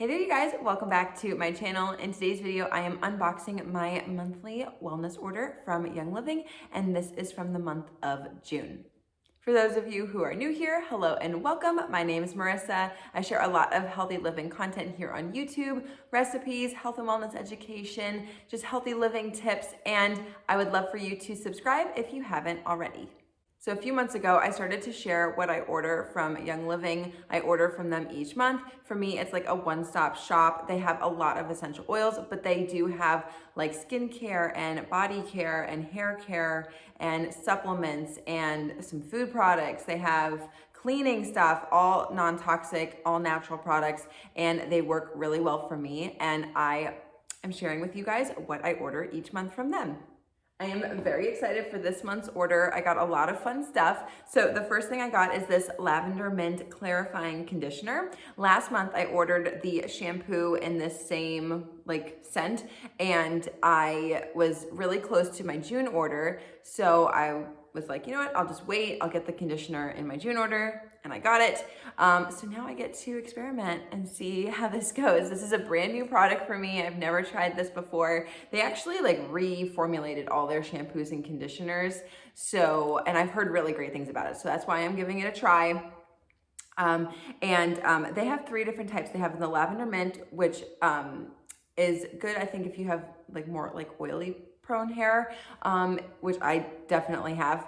Hey there you guys, welcome back to my channel. In today's video, I am unboxing my monthly wellness order from Young Living, and this is from the month of June. For those of you who are new here, hello and welcome. My name is Marissa. I share a lot of healthy living content here on YouTube, recipes, health and wellness education, just healthy living tips, and I would love for you to subscribe if you haven't already. So a few months ago, I started to share what I order from Young Living. I order from them each month. For me, it's like a one-stop shop. They have a lot of essential oils, but they do have like skincare and body care and hair care and supplements and some food products. They have cleaning stuff, all non-toxic, all natural products, and they work really well for me. And I am sharing with you guys what I order each month from them. I am very excited for this month's order. I got a lot of fun stuff. So the first thing I got is this lavender mint clarifying conditioner. Last month I ordered the shampoo in this same scent, and I was really close to my June order. So I was like, you know what, I'll just wait. I'll get the conditioner in my June order, and I got it. So now I get to experiment and see how this goes. This is a brand new product for me. I've never tried this before. They actually reformulated all their shampoos and conditioners. And I've heard really great things about it. So that's why I'm giving it a try. They have 3 different types. They have the lavender mint, which is good, I think, if you have more oily prone hair, which I definitely have.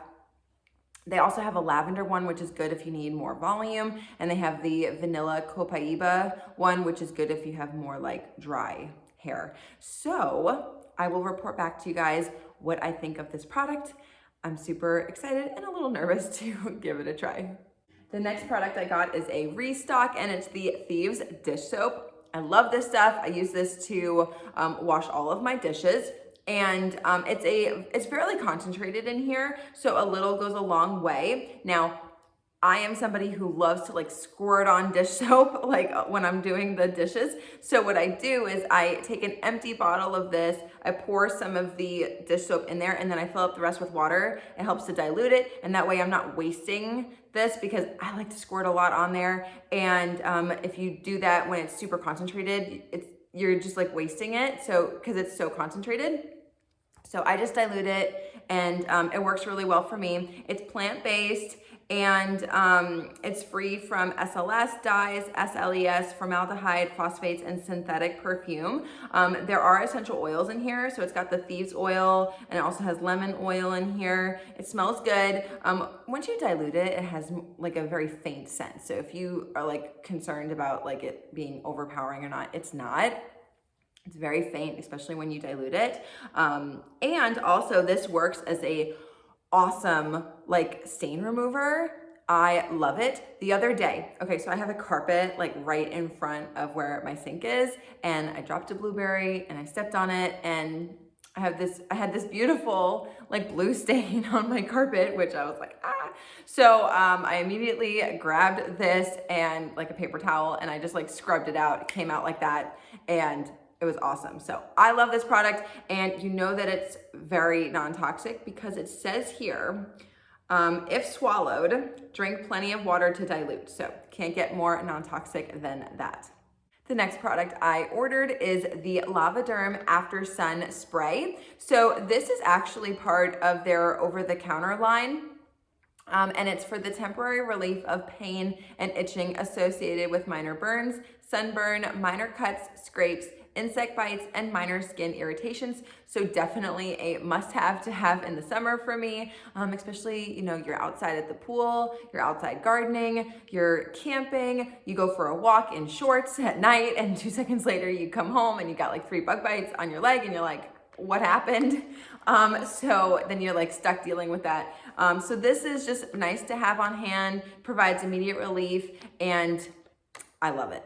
They also have a lavender one, which is good if you need more volume. And they have the vanilla copaiba one, which is good if you have more dry hair. So I will report back to you guys what I think of this product. I'm super excited and a little nervous to give it a try. The next product I got is a restock, and it's the Thieves dish soap. I love this stuff. I use this to wash all of my dishes. And it's fairly concentrated in here, so a little goes a long way. Now, I am somebody who loves to squirt on dish soap when I'm doing the dishes. So what I do is I take an empty bottle of this, I pour some of the dish soap in there, and then I fill up the rest with water. It helps to dilute it, and that way I'm not wasting this, because I like to squirt a lot on there. And if you do that when it's super concentrated, you're just wasting it. So because it's so concentrated. So I just dilute it, and it works really well for me. It's plant-based, and it's free from SLS, dyes, SLES, formaldehyde, phosphates, and synthetic perfume. There are essential oils in here. So it's got the Thieves oil, and it also has lemon oil in here. It smells good. Once you dilute it, it has a very faint scent. So if you are concerned about it being overpowering or not, it's not. It's very faint, especially when you dilute it. And also this works as a awesome stain remover. I love it. The other day, okay, so I have a carpet right in front of where my sink is, and I dropped a blueberry and I stepped on it, and I had this beautiful blue stain on my carpet, which I was like, ah. So I immediately grabbed this and a paper towel, and I just scrubbed it out. It came out like that, and it was awesome. So I love this product, and you know that it's very non-toxic because it says here, if swallowed, drink plenty of water to dilute. So can't get more non-toxic than that. The next product I ordered is the Lavaderm After Sun Spray. So this is actually part of their over-the-counter line. And it's for the temporary relief of pain and itching associated with minor burns, sunburn, minor cuts, scrapes, insect bites, and minor skin irritations. So definitely a must-have to have in the summer for me, especially, you're outside at the pool, you're outside gardening, you're camping, you go for a walk in shorts at night, and 2 seconds later you come home and you got 3 bug bites on your leg, and you're like, what happened? So then you're stuck dealing with that. So this is just nice to have on hand, provides immediate relief, and I love it.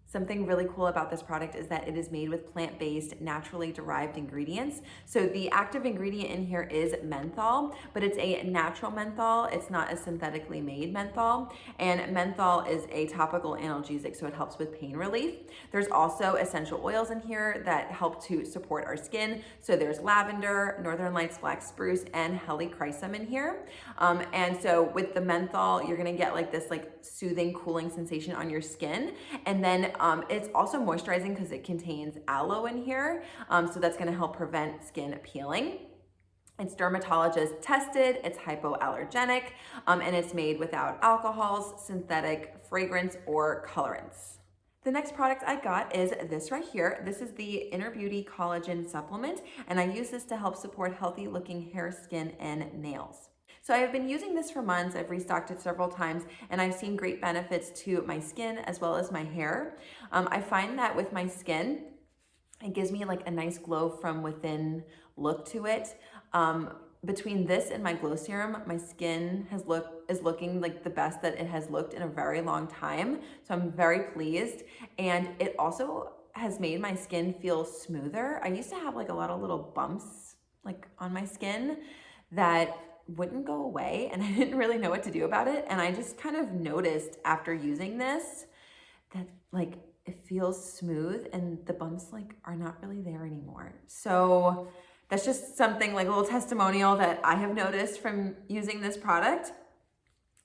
Something really cool about this product is that it is made with plant-based, naturally derived ingredients. So the active ingredient in here is menthol, but it's a natural menthol. It's not a synthetically made menthol. And menthol is a topical analgesic, so it helps with pain relief. There's also essential oils in here that help to support our skin. So there's lavender, Northern Lights black spruce, and helichrysum in here. And so with the menthol, you're gonna get this soothing, cooling sensation on your skin. And then it's also moisturizing because it contains aloe in here. So that's gonna help prevent skin peeling. It's dermatologist tested, it's hypoallergenic, and it's made without alcohols, synthetic fragrance, or colorants. The next product I got is this right here. This is the Inner Beauty Collagen Supplement, and I use this to help support healthy looking hair, skin, and nails. So I've been using this for months. I've restocked it several times, and I've seen great benefits to my skin as well as my hair. I find that with my skin, it gives me like a nice glow from within look to it. Between this and my glow serum, my skin is looking like the best that it has looked in a very long time. So I'm very pleased. And it also has made my skin feel smoother. I used to have like a lot of little bumps like on my skin that wouldn't go away, and I didn't really know what to do about it. And I just kind of noticed after using this that like it feels smooth and the bumps like are not really there anymore. So that's just something like a little testimonial that I have noticed from using this product,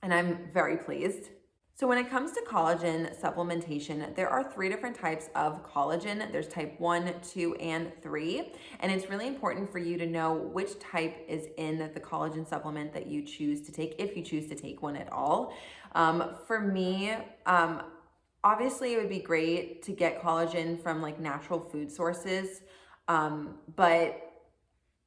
and I'm very pleased. So when it comes to collagen supplementation, there are 3 different types of collagen. There's type 1, 2, and 3. And it's really important for you to know which type is in the collagen supplement that you choose to take, if you choose to take one at all. For me, obviously it would be great to get collagen from like natural food sources, but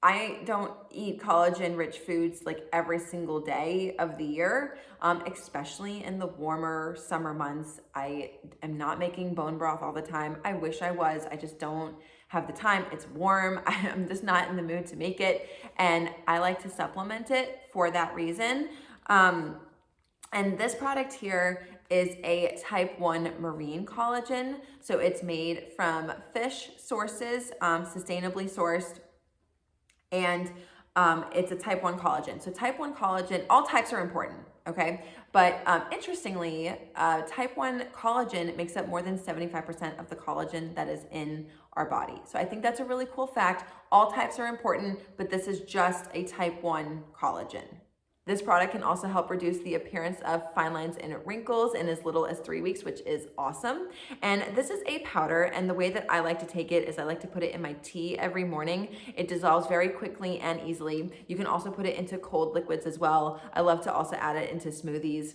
I don't eat collagen-rich foods like every single day of the year, especially in the warmer summer months. I am not making bone broth all the time. I wish I was. I just don't have the time. It's warm. I'm just not in the mood to make it, and I like to supplement it for that reason. And this product here is a type 1 marine collagen. So it's made from fish sources, sustainably sourced, and it's a type 1 collagen. So type 1 collagen, all types are important, okay? But interestingly, type 1 collagen makes up more than 75% of the collagen that is in our body. So I think that's a really cool fact. All types are important, but this is just a type 1 collagen. This product can also help reduce the appearance of fine lines and wrinkles in as little as 3 weeks, which is awesome. And this is a powder, and the way that I like to take it is I like to put it in my tea every morning. It dissolves very quickly and easily. You can also put it into cold liquids as well. I love to also add it into smoothies.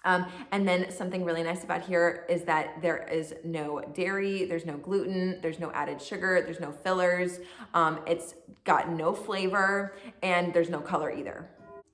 And then something really nice about here is that there is no dairy, there's no gluten, there's no added sugar, there's no fillers, it's got no flavor, and there's no color either.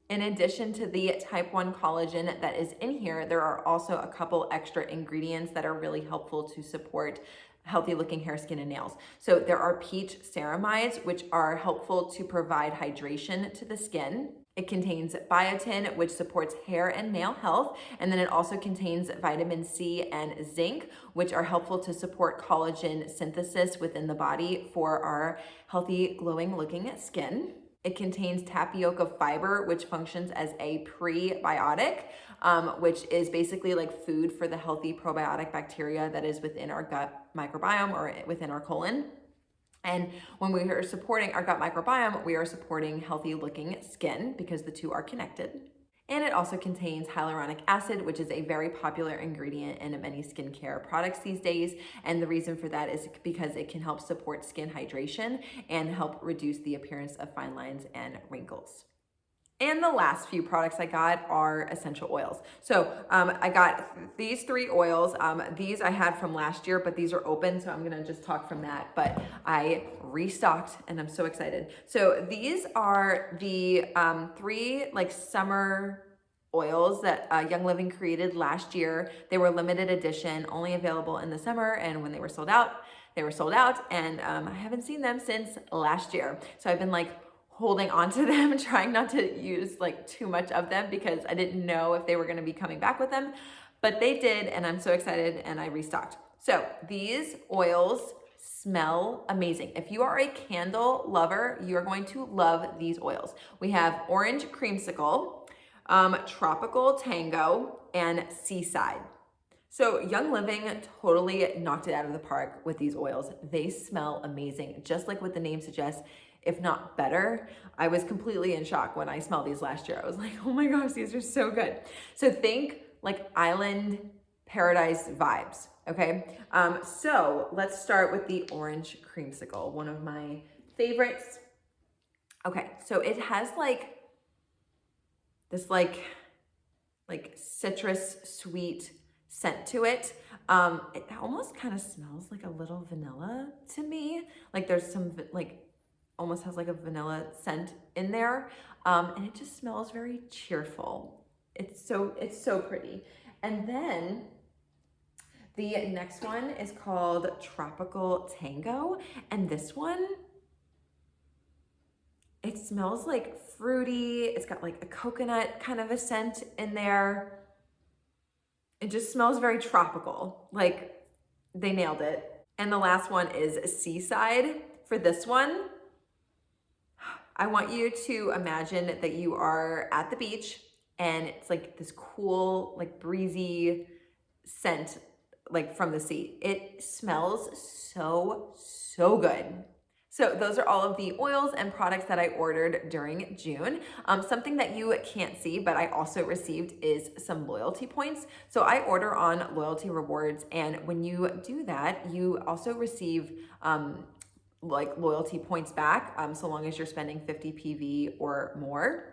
In addition to the type 1 collagen that is in here, there are also a couple extra ingredients that are really helpful to support healthy looking hair, skin, and nails. So there are peach ceramides, which are helpful to provide hydration to the skin. It contains biotin, which supports hair and nail health. And then it also contains vitamin C and zinc, which are helpful to support collagen synthesis within the body for our healthy, glowing looking skin. It contains tapioca fiber, which functions as a prebiotic, which is basically like food for the healthy probiotic bacteria that is within our gut microbiome or within our colon. And when we are supporting our gut microbiome, we are supporting healthy looking skin because the two are connected. And it also contains hyaluronic acid, which is a very popular ingredient in many skincare products these days. And the reason for that is because it can help support skin hydration and help reduce the appearance of fine lines and wrinkles. And the last few products I got are essential oils. So I got these 3 oils. These I had from last year, but these are open, so I'm gonna just talk from that. But I restocked and I'm so excited. So these are the 3 like summer oils that Young Living created last year. They were limited edition, only available in the summer, and when they were sold out, and I haven't seen them since last year. So I've been like holding on to them, trying not to use like too much of them because I didn't know if they were gonna be coming back with them, but they did, and I'm so excited, and I restocked. So these oils smell amazing. If you are a candle lover, you're going to love these oils. We have Orange Creamsicle, Tropical Tango, and Seaside. So Young Living totally knocked it out of the park with these oils. They smell amazing, just like what the name suggests, if not better. I was completely in shock when I smelled these last year. I was like, oh my gosh, these are so good. So think like island paradise vibes. Okay, so let's start with the orange creamsicle, one of my favorites. Okay, so it has like this like citrus sweet scent to it. It almost kind of smells like a little vanilla to me. Like there's some like almost has like a vanilla scent in there. And it just smells very cheerful. It's so pretty. And then the next one is called Tropical Tango. And this one, it smells like fruity. It's got like a coconut kind of a scent in there. It just smells very tropical. Like they nailed it. And the last one is Seaside. For this one, I want you to imagine that you are at the beach and it's like this cool, like breezy scent like from the sea. It smells so good. So those are all of the oils and products that I ordered during June. Something that you can't see, but I also received is some loyalty points. So I order on loyalty rewards, and when you do that, you also receive like loyalty points back, so long as you're spending 50 PV or more.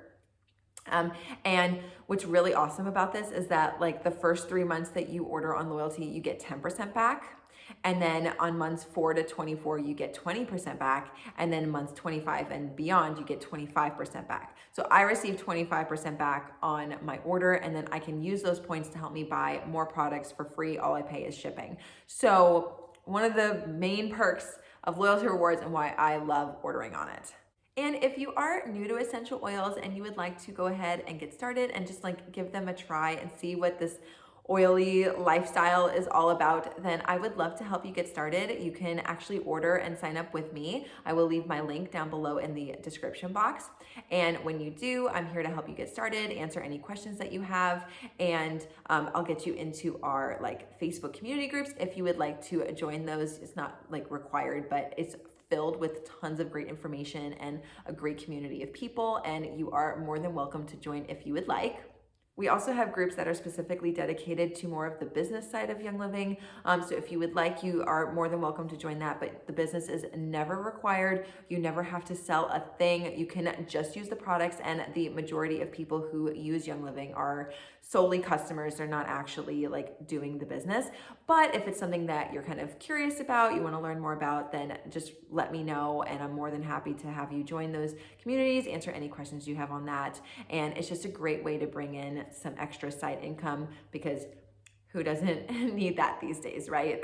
And what's really awesome about this is that like the first 3 months that you order on loyalty, you get 10% back. And then on months 4 to 24, you get 20% back. And then months 25 and beyond, you get 25% back. So I received 25% back on my order, and then I can use those points to help me buy more products for free. All I pay is shipping. So one of the main perks of loyalty rewards and why I love ordering on it. And if you are new to essential oils and you would like to go ahead and get started and just like give them a try and see what this oily lifestyle is all about, then I would love to help you get started. You can actually order and sign up with me. I will leave my link down below in the description box. And when you do, I'm here to help you get started, answer any questions that you have, and I'll get you into our like Facebook community groups if you would like to join those. It's not like required, but it's filled with tons of great information and a great community of people, and you are more than welcome to join if you would like. We also have groups that are specifically dedicated to more of the business side of Young Living. So if you would like, you are more than welcome to join that, but the business is never required. You never have to sell a thing. You can just use the products, and the majority of people who use Young Living are solely customers. They're not actually like doing the business. But if it's something that you're kind of curious about, you want to learn more about, then just let me know, and I'm more than happy to have you join those communities, answer any questions you have on that. And it's just a great way to bring in some extra side income, because who doesn't need that these days, right?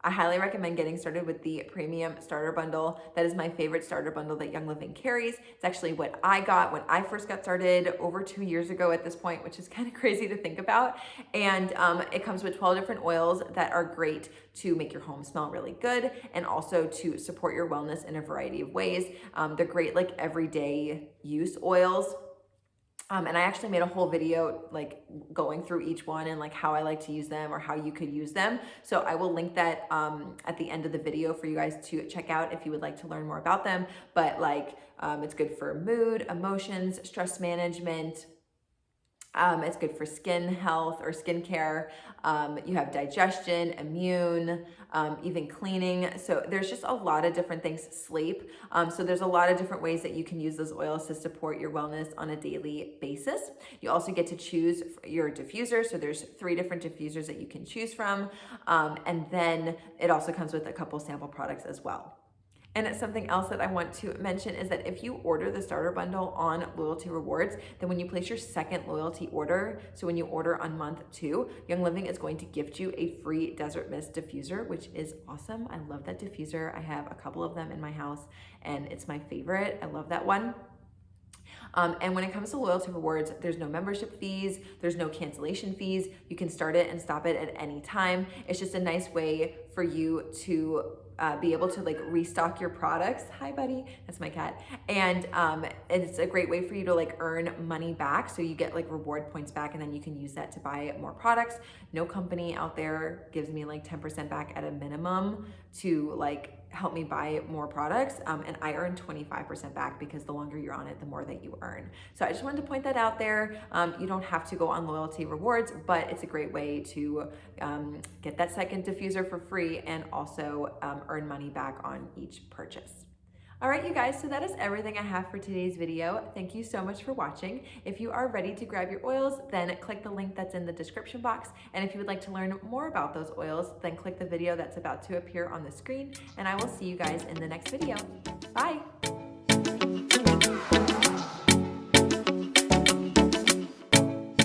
I highly recommend getting started with the premium starter bundle. That is my favorite starter bundle that Young Living carries. It's actually what I got when I first got started over 2 years ago at this point, which is kind of crazy to think about. And it comes with 12 different oils that are great to make your home smell really good, and also to support your wellness in a variety of ways. They're great like everyday use oils. And I actually made a whole video like going through each one and like how I like to use them or how you could use them. So I will link that at the end of the video for you guys to check out if you would like to learn more about them. But like it's good for mood, emotions, stress management. It's good for skin health or skincare. You have digestion, immune, even cleaning. So there's just a lot of different things. Sleep. So there's a lot of different ways that you can use those oils to support your wellness on a daily basis. You also get to choose your diffuser. So there's 3 different diffusers that you can choose from. And then it also comes with a couple sample products as well. And it's something else that I want to mention is that if you order the starter bundle on loyalty rewards, then when you place your second loyalty order, so when you order on month 2, Young Living is going to gift you a free Desert Mist diffuser, which is awesome. I love that diffuser. I have a couple of them in my house and it's my favorite. I love that one. And when it comes to loyalty rewards, there's no membership fees, there's no cancellation fees. You can start it and stop it at any time. It's just a nice way for you to be able to like restock your products. Hi buddy, that's my cat. And it's a great way for you to like earn money back. So you get like reward points back, and then you can use that to buy more products. No company out there gives me like 10% back at a minimum to like help me buy more products, and I earn 25% back because the longer you're on it, the more that you earn. So I just wanted to point that out there. You don't have to go on loyalty rewards, but it's a great way to get that second diffuser for free and also earn money back on each purchase. All right, you guys, so that is everything I have for today's video. Thank you so much for watching. If you are ready to grab your oils, then click the link that's in the description box. And if you would like to learn more about those oils, then click the video that's about to appear on the screen. And I will see you guys in the next video. Bye.